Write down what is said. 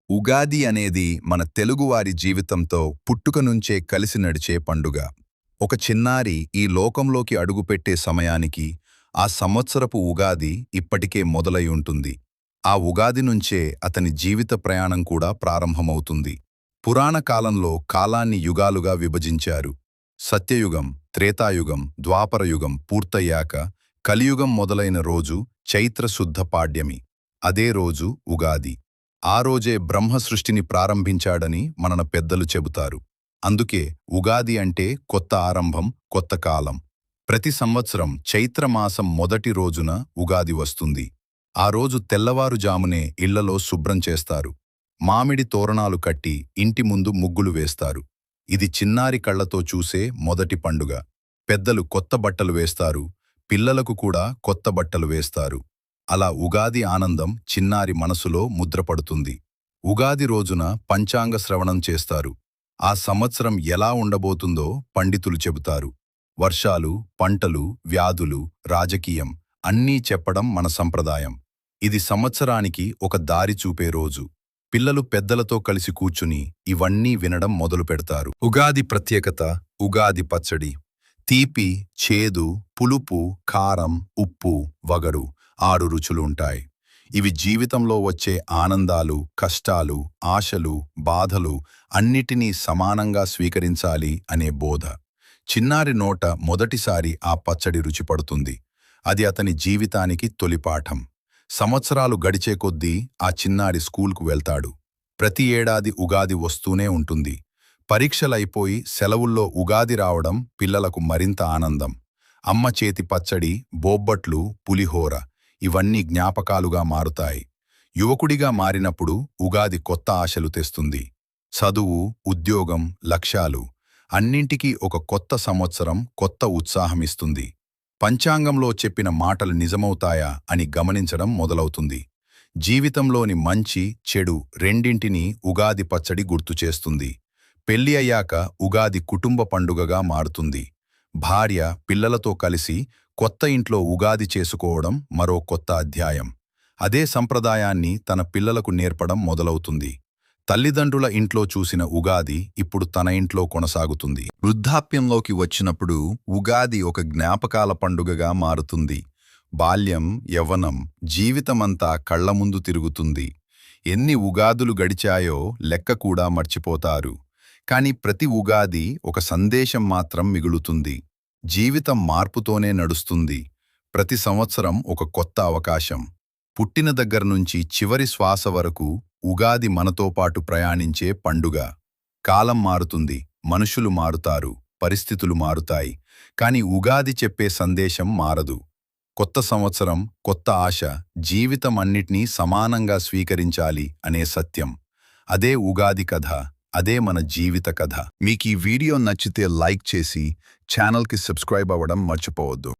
ఉగాది అనేది మన తెలుగువారి జీవితంతో పుట్టుక నుంచే కలిసి నడిచే పండుగ. ఒక చిన్నారి ఈ లోకంలోకి అడుగుపెట్టే సమయానికి ఆ సంవత్సరపు ఉగాది ఇప్పటికే మొదలై ఉంటుంది. ఆ ఉగాది నుంచే అతని జీవిత ప్రయాణం కూడా ప్రారంభమవుతుంది. పురాణ కాలంలో కాలాన్ని యుగాలుగా విభజించారు. సత్యయుగం, త్రేతాయుగం, ద్వాపరయుగం పూర్తయ్యాక కలియుగం మొదలైన రోజు చైత్ర శుద్ధ పాడ్యమి. అదే రోజు ఉగాది. ఆ రోజే బ్రహ్మ సృష్టిని ప్రారంభించాడని మన పెద్దలు చెబుతారు. అందుకే ఉగాది అంటే కొత్త ఆరంభం, కొత్త కాలం. ప్రతి సంవత్సరం చైత్రమాసం మొదటి రోజున ఉగాది వస్తుంది. ఆ రోజు తెల్లవారుజామునే ఇళ్లలో శుభ్రం చేస్తారు. మామిడి తోరణాలు కట్టి ఇంటి ముందు ముగ్గులు వేస్తారు. ఇది చిన్నారి కళ్లతో చూసే మొదటి పండుగ. పెద్దలు కొత్త బట్టలు వేస్తారు, పిల్లలకు కూడా కొత్త బట్టలు వేస్తారు. అలా ఉగాది ఆనందం చిన్నారి మనసులో ముద్రపడుతుంది. ఉగాది రోజున పంచాంగ శ్రవణం చేస్తారు. ఆ సంవత్సరం ఎలా ఉండబోతుందో పండితులు చెబుతారు. వర్షాలు, పంటలు, వ్యాధులు, రాజకీయం అన్నీ చెప్పడం మన సంప్రదాయం. ఇది సంవత్సరానికి ఒక దారి చూపే రోజు. పిల్లలు పెద్దలతో కలిసి కూర్చుని ఇవన్నీ వినడం మొదలు పెడతారు. ఉగాది ప్రత్యేకత: ఉగాది పచ్చడి. తీపి, చేదు, పులుపు, కారం, ఉప్పు, వగరు 6 రుచులు ఉంటాయి. ఇవి జీవితంలో వచ్చే ఆనందాలు, కష్టాలు, ఆశలు, బాధలు అన్నిటినీ సమానంగా స్వీకరించాలి అనే బోధ. చిన్నారి నోట మొదటిసారి ఆ పచ్చడి రుచి పడుతుంది. అది అతని జీవితానికి తొలిపాఠం. సంవత్సరాలు గడిచే కొద్దీ ఆ చిన్నారి స్కూల్కు వెళ్తాడు. ప్రతి ఏడాది ఉగాది వస్తూనే ఉంటుంది. పరీక్షలైపోయి సెలవుల్లో ఉగాది రావడం పిల్లలకు మరింత ఆనందం. అమ్మ చేతి పచ్చడి, బొబ్బట్లు, పులిహోర ఇవన్నీ జ్ఞాపకాలుగా మారుతాయి. యువకుడిగా మారినప్పుడు ఉగాది కొత్త ఆశలు తెస్తుంది. చదువు, ఉద్యోగం, లక్ష్యాలు అన్నింటికీ ఒక కొత్త సంవత్సరం కొత్త ఉత్సాహమిస్తుంది. పంచాంగంలో చెప్పిన మాటలు నిజమవుతాయా అని గమనించడం మొదలవుతుంది. జీవితంలోని మంచి, చెడు రెండింటినీ ఉగాది పచ్చడి గుర్తుచేస్తుంది. పెళ్లి అయ్యాక ఉగాది కుటుంబ పండుగగా మారుతుంది. భార్య, పిల్లలతో కలిసి కొత్త ఇంట్లో ఉగాది చేసుకోవడం మరో కొత్త అధ్యాయం. అదే సంప్రదాయాన్ని తన పిల్లలకు నేర్పడం మొదలవుతుంది. తల్లిదండ్రుల ఇంట్లో చూసిన ఉగాది ఇప్పుడు తన ఇంట్లో కొనసాగుతుంది. వృద్ధాప్యంలోకి వచ్చినప్పుడు ఉగాది ఒక జ్ఞాపకాల పండుగగా మారుతుంది. బాల్యం, యవ్వనం, జీవితమంతా కళ్ల ముందు తిరుగుతుంది. ఎన్ని ఉగాదులు గడిచాయో లెక్క కూడా మర్చిపోతారు. కాని ప్రతి ఉగాది ఒక సందేశం మాత్రం మిగులుతుంది. జీవితం మార్పుతోనే నడుస్తుంది. ప్రతి సంవత్సరం ఒక కొత్త అవకాశం. పుట్టిన దగ్గర్నుంచి చివరి శ్వాస వరకు ఉగాది మనతో పాటు ప్రయాణించే పండుగ. కాలం మారుతుంది, మనుషులు మారుతారు, పరిస్థితులు మారుతాయి. కాని ఉగాది చెప్పే సందేశం మారదు. కొత్త సంవత్సరం, కొత్త ఆశ, జీవితం అన్నిటినీ సమానంగా స్వీకరించాలి అనే సత్యం. అదే ఉగాది కథ. అదే మన జీవిత కథ. మీకు ఈ వీడియో నచ్చితే లైక్ చేసి ఛానల్కి సబ్స్క్రైబ్ అవ్వడం మర్చిపోవద్దు.